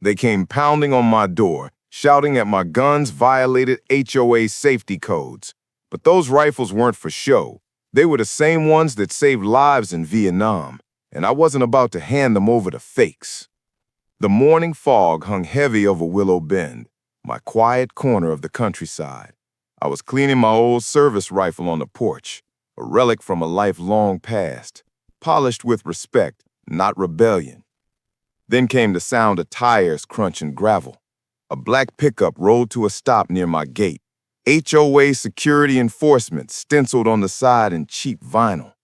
They came pounding on my door, shouting that my guns violated HOA safety codes. But those rifles weren't for show. They were the same ones that saved lives in Vietnam, and I wasn't about to hand them over to fakes. The morning fog hung heavy over Willow Bend, my quiet corner of the countryside. I was cleaning my old service rifle on the porch, a relic from a life long past, polished with respect, not rebellion. Then came the sound of tires crunching gravel. A black pickup rolled to a stop near my gate. HOA security enforcement stenciled on the side in cheap vinyl.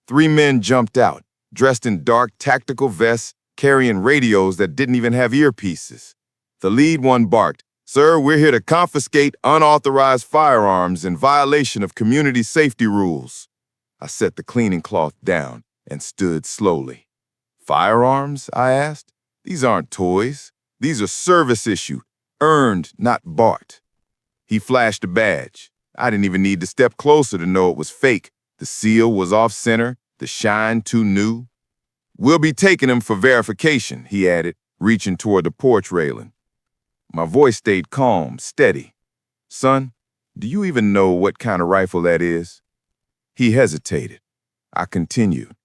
3 men jumped out, dressed in dark tactical vests, carrying radios that didn't even have earpieces. The lead one barked, "Sir, we're here to confiscate unauthorized firearms in violation of community safety rules." I set the cleaning cloth down and stood slowly. "Firearms?" I asked. "These aren't toys. These are service issue, earned, not bought." He flashed a badge. I didn't even need to step closer to know it was fake. The seal was off-center, the shine too new. "We'll be taking him for verification," he added, reaching toward the porch railing. My voice stayed calm, steady. "Son, do you even know what kind of rifle that is?" He hesitated. I continued.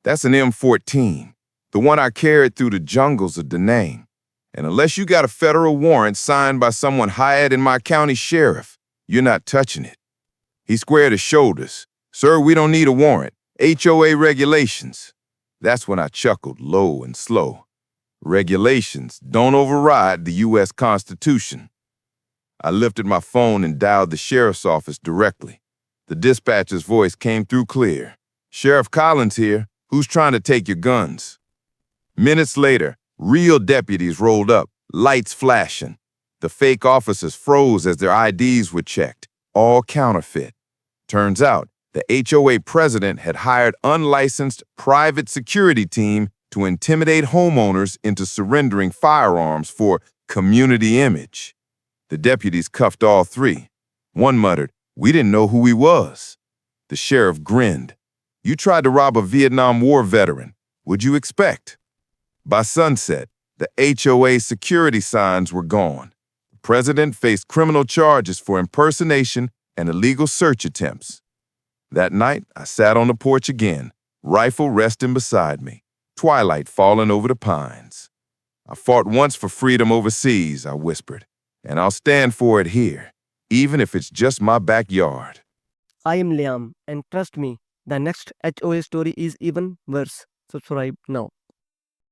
"That's an M14, the one I carried through the jungles of Da Nang. And unless you got a federal warrant signed by someone hired in my county sheriff, you're not touching it." He squared his shoulders. "Sir, we don't need a warrant. HOA regulations." That's when I chuckled low and slow. Regulations don't override the U.S. Constitution. I lifted my phone and dialed the sheriff's office directly. The dispatcher's voice came through clear. "Sheriff Collins here. Who's trying to take your guns?" Minutes later, real deputies rolled up, lights flashing. The fake officers froze as their IDs were checked, all counterfeit. Turns out, the HOA president had hired unlicensed private security team to intimidate homeowners into surrendering firearms for community image. The deputies cuffed all 3. One muttered, "We didn't know who he was." The sheriff grinned. "You tried to rob a Vietnam War veteran. What'd you expect?" By sunset, the HOA security signs were gone. The president faced criminal charges for impersonation and illegal search attempts. That night, I sat on the porch again, rifle resting beside me, twilight falling over the pines. "I fought once for freedom overseas," I whispered, "and I'll stand for it here, even if it's just my backyard." I am Liam, and trust me, the next HOA story is even worse. Subscribe now.